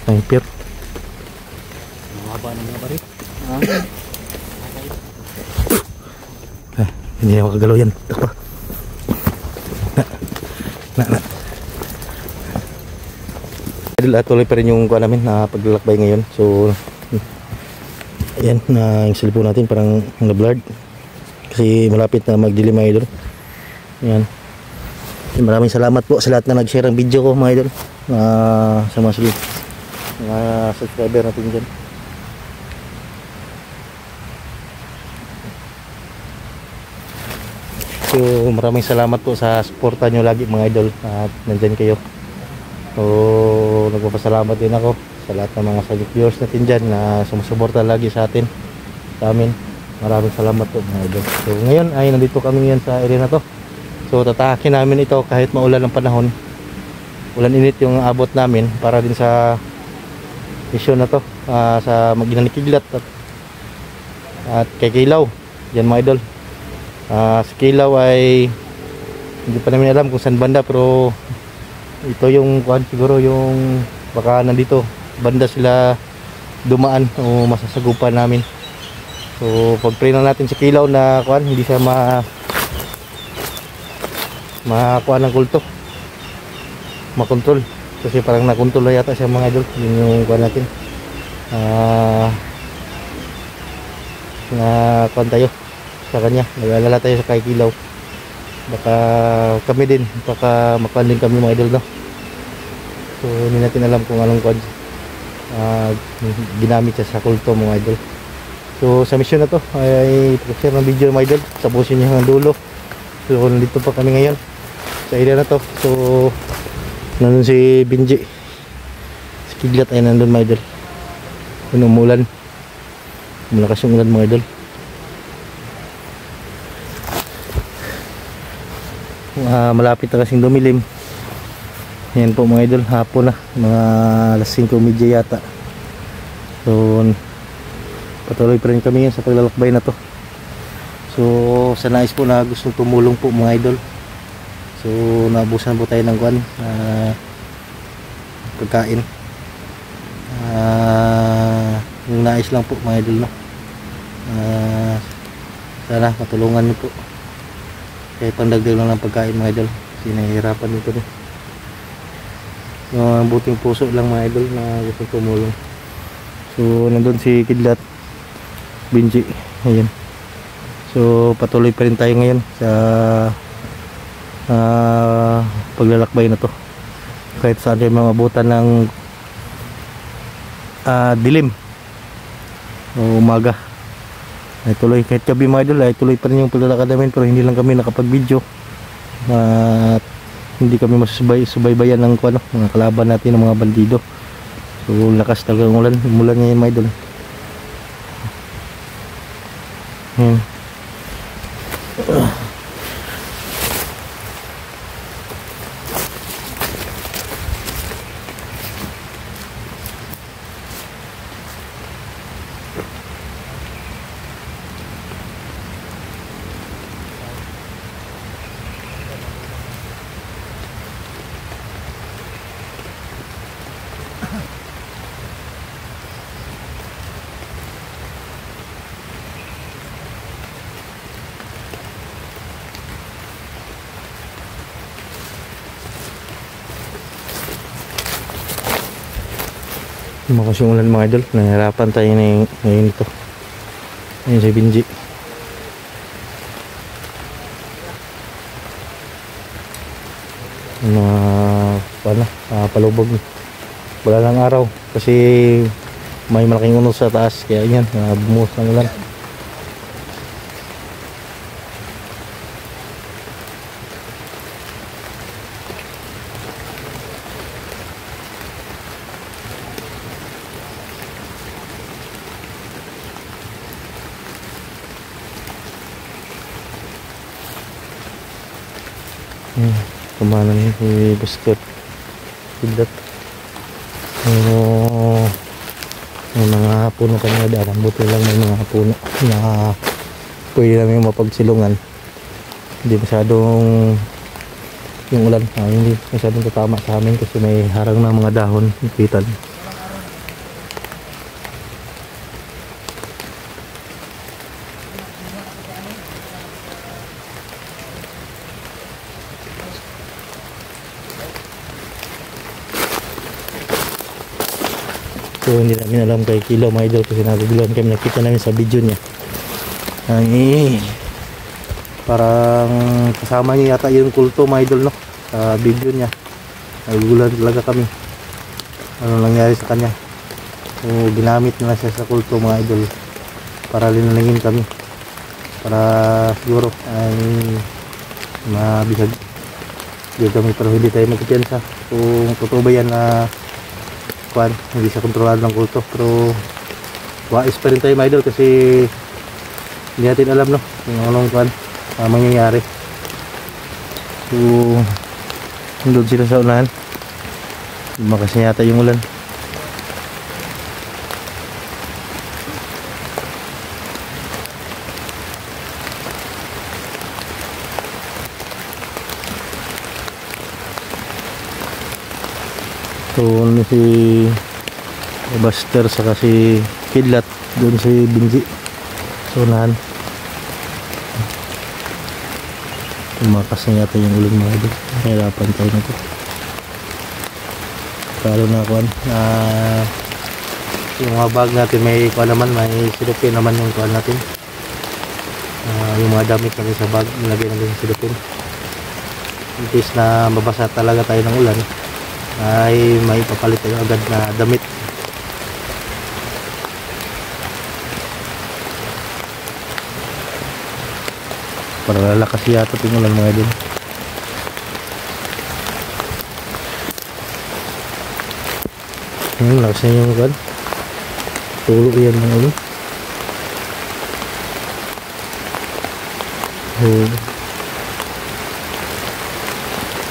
sniper. Mahaba ng mga barik. Hindi na makagalaw yan. Na. Tuloy pa rin yung kuha namin na paglalakbay ngayon. So ayan, yung cellphone natin parang na-blurred kasi malapit na magdilim mga idol. Ayan. Maraming salamat po sa lahat na nag-share ng video ko mga idol, sa mga subscriber natin dyan. So maraming salamat po sa suporta nyo lagi mga idol, at nandyan kayo. So nagpapasalamat din ako sa lahat ng mga silent viewers natin dyan na sumusuporta lagi sa atin, sa amin. Maraming salamat po mga idol. So ngayon ay nandito kami ngayon sa area na to. So tatahakin namin ito kahit maulan ng panahon, ulan init yung abot namin para din sa mission na to, sa Maginan ni Kidlat at kay Kilaw yan mga idol. Si Kilaw ay hindi pa namin alam kung saan banda, pero ito yung kuan, siguro yung baka nandito banda sila dumaan o masasagupan namin. So pag-pray na natin si Kilaw na kuan hindi siya makakuha ng kulto, makontrol, kasi parang nakontrol na yata siya mga idol. Yun yung kuha natin, na kuha tayo sa kanya, nag-alala tayo sa kay Kilaw. Baka kami din, baka makuha din kami mga idol, no? So hindi natin alam kung anong kuha ginamit siya sa kulto mga idol. So sa mission na to ay share ng video mga idol, tapusin niyo hanggang dulo. So nandito pa kami ngayon sa area na to. So nandun si Benji, si Kidlat ay nandun mga idol. Umulan, malakas yung ulan mga idol. Malapit na kasing dumilim. Yan po mga idol, hapon na, mga alas 5:30 yata. So patuloy pa rin kami yan sa paglalakbay na to. So sa nais po na gustong tumulong po mga idol, so naubusan po tayo ng kuan, pagkain. Yung nais lang po mga idol, no? Sana matulungan niyo po kaya pandagdag lang ng pagkain mga idol, kasi nahihirapan dito din. Yung buting puso lang mga idol na gustong tumulong. So nandun si Kidlat, Benji, ayan. So patuloy pa rin tayo ngayon sa paglalakbay na to, kahit saan tayo mabutan ng dilim o umaga ay tuloy, kahit gabi mga idol ay tuloy pa rin yung paglalakad namin. Pero hindi lang kami nakapag video at hindi kami masubaybayan ng mga kalaban natin, ng mga bandido. So lakas talaga ng ulan, umulan ngayon mga idol. Lumakas yung ulan mga idol, nahihirapan tayo na ngayon ito. Ayun si Benji. Palubog. Wala lang araw kasi may malaking unos sa taas, kaya yan, bumuhos ng ulan. Kumanan niya si Buster Kidlat. May mga puno kanina daan, buti lang may mga puno na pwede namin mapagsilungan. Hindi masyadong yung ulan, hindi masyadong tatama sa amin kasi may harang na mga dahon, ipitan. So hindi namin alam kay Kilo mga idol kasi naguguluhan kami, nakita namin sa video niya. Ay, parang kasama niya yata yung kulto mga idol, no? Sa video niya naguguluhan talaga kami, ano nangyari sa kanya. So ginamit na siya sa kulto mga idol para linalangin kami, para siguro ay mabisag hindi kami, pero hindi tayo magpiyansa kung totoo ba yan na kuan, hindi siya kontrolado ng kulto. Pero wais pa rin tayo mga idol kasi hindi natin alam, no, kung anong kuan mangyayari. So nandun sila sa unahan, lumakas na yata yung ulan. So ano si Buster saka si Kidlat doon si Binji sa unahan. Tumakas na yata yung ulan mga idol, nahirapan tayo nito. Lalo na kuan yung mga bag natin may kuan naman, may silupin naman yung kuan natin, yung mga damit natin sa bag nilagay natin sa silupin in case na mabasa talaga tayo ng ulan ay may papalit tayo agad na damit. Para lalakas yata yung ulan mga idol. Lakas na yung ulan, tulo yan ng ulan.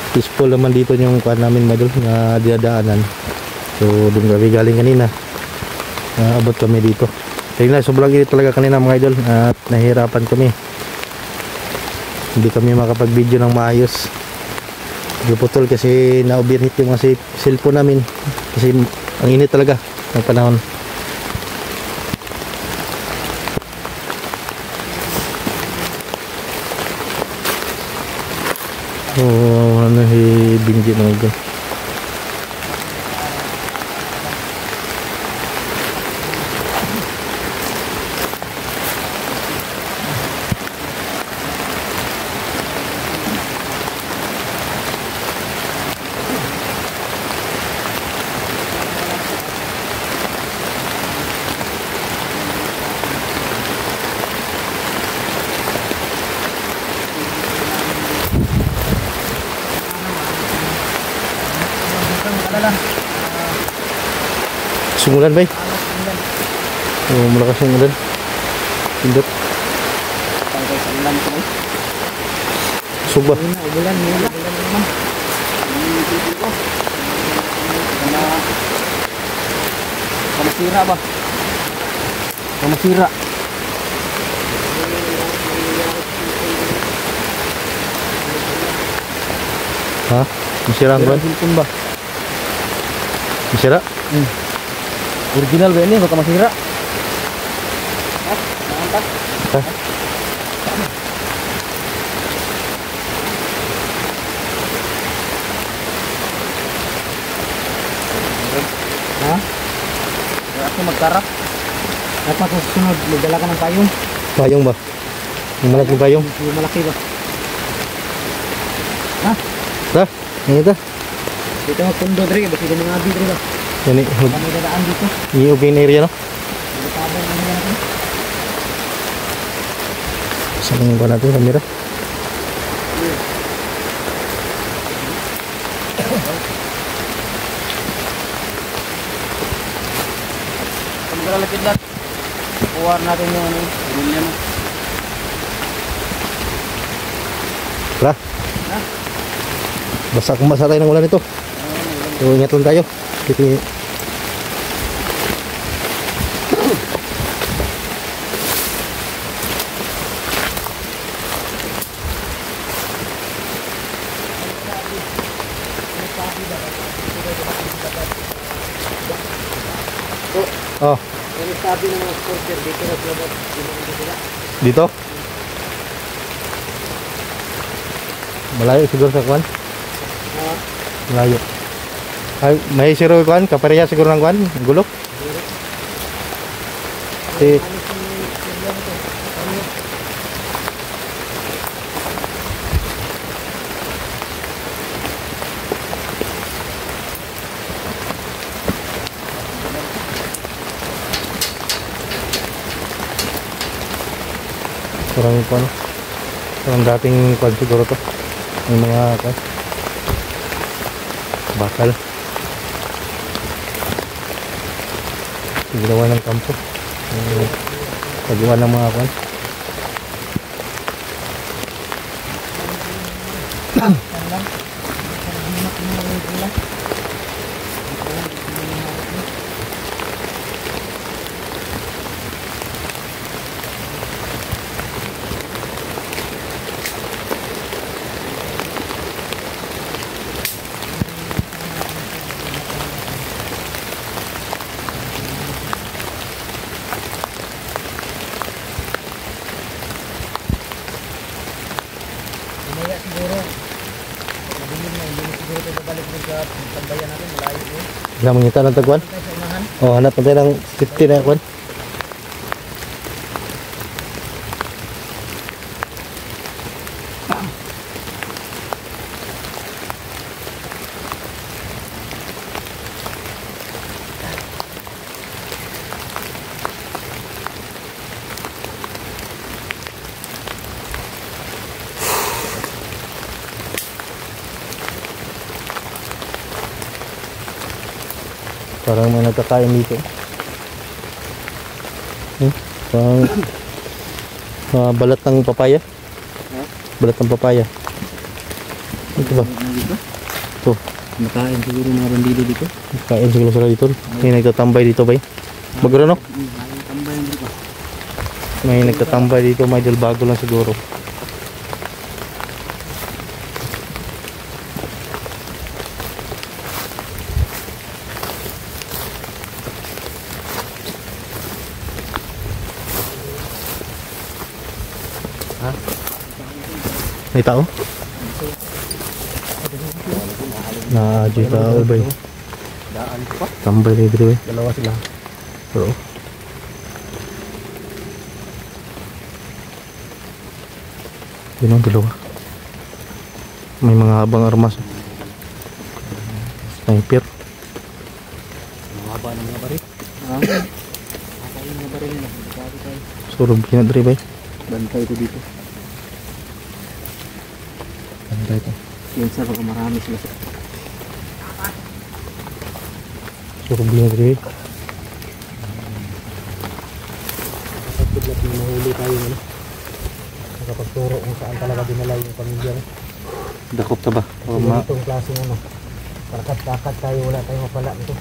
Peaceful naman dito yung kuan namin mga idol na dinadaanan. So doon kami galing kanina, abot kami dito. Tingnan, sobrang init talaga kanina mga idol at nahihirapan kami, hindi kami makapag video ng maayos. Putol kasi na-overheat yung mga cellphone namin kasi ang init talaga ng panahon. Oh, ano si Binji mga idol. Sumulan ba? Oh, malakas yung ulan. Pindot. Suba. Ulan naman. Kamasira ba? Kamasira. Ha? Masira ang buwan? Ba? Masira? Original ba ini? Baka masira. Ha? Ha? Ako magkarap. At masusunod, magdala ka ng payong. Payong ba? Yung malaking payong? Yung malaki ba? Ha? Ha? Ano ito? Dito magpundo dre, basi ganun nga dre ba? Yan Kami dadaan dito. yung open area, no? Dito tabang naman natin. Saan yung ba natin kamera? Kung lalapit lang. Puwar natin yung ano, pamilya mo. Wala? Ha? Basta kung basa tayo ng ulan ito. So ingat lang tayo. Dito. Oh, Ano sabi ng mga sporter dito na labas sila? dito? Malayo siguro sa kwan? Ha? Malayo. Ay, may zero kuan, kapareha siguro ng kuan, gulok. Si parang kuan. Parang dating kuan siguro to. Yung mga kuan. Bakal. Ginawa ng kampo. Pagawa ng mga kuan. Mamaya siguro. Madilim na, hindi na siguro tayo babalik doon sa tambayan natin, malayo yun. Wala mangita ng tagwan. Tayo sa unahan. Oh, hanap natin ng 50 na kuan. Parang may nagkakain dito. Parang balat ng papaya. Balat ng papaya. Ito ba? Ito. Nakain siguro mga bandido dito. Kain siguro sila dito. May nagtatambay dito ba? Magro no? Tambayan dito pa. May nagtatambay dito. May bago lang siguro. Ha? May tao? Na-adyo tao ba yun? Daan pa. Tambay na dito eh. Dalawa sila. Oo. Yun ang dalawa. May mga habang armas. Sniper. Mahaba ng mga baril. Ha? Mahaba yung mga baril nila. Bukari tayo. Surog pinadri ba? Bantay ko dito. Bantay ko. Yun sa baka marami sila. Surog pinadri. Kapag mahuli tayo ano? Nakapagturo kung saan talaga dinala yung pamilya. Dakop ta ba? O Kasi ma itong klaseng ano. Parakat-takat tayo, wala tayong mapala nito.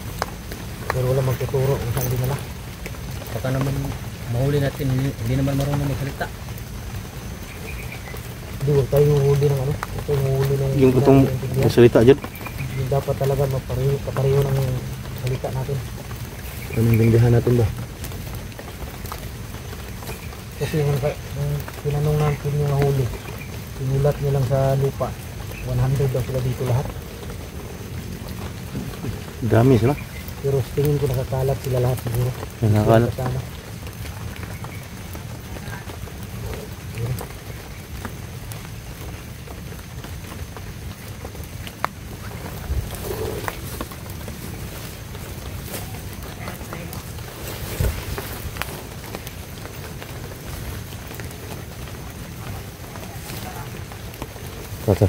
Pero wala magtuturo kung saan dinala. Baka naman mahuli natin, hindi naman marunong magsalita. Hindi, huwag tayo huli ng ano. Huwag tayo huli ng yung itong salita dyan. Yung dapat talaga kapareho ng salita natin. Anong bindihan natin ba? Kasi yung tinanong natin yung nahuli, sinulat nyo lang sa lupa. 100 daw sila dito lahat. Dami sila. Pero sa tingin ko nakakalat sila lahat siguro. Nakakalat. Kasama. Tata.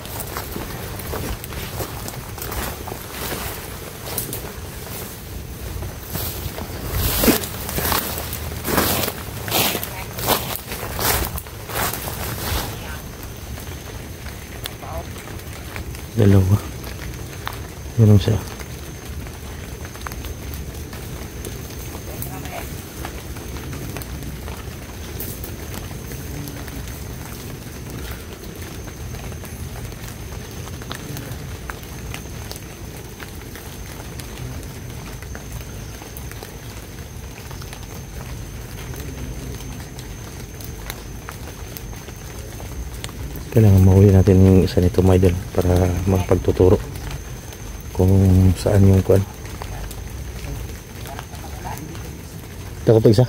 Dalawa. Ganun siya. Kailangan mahuli natin yung isa nito, mga idol, para magpagtuturo kung saan yung kuan. Ito ko pa isa.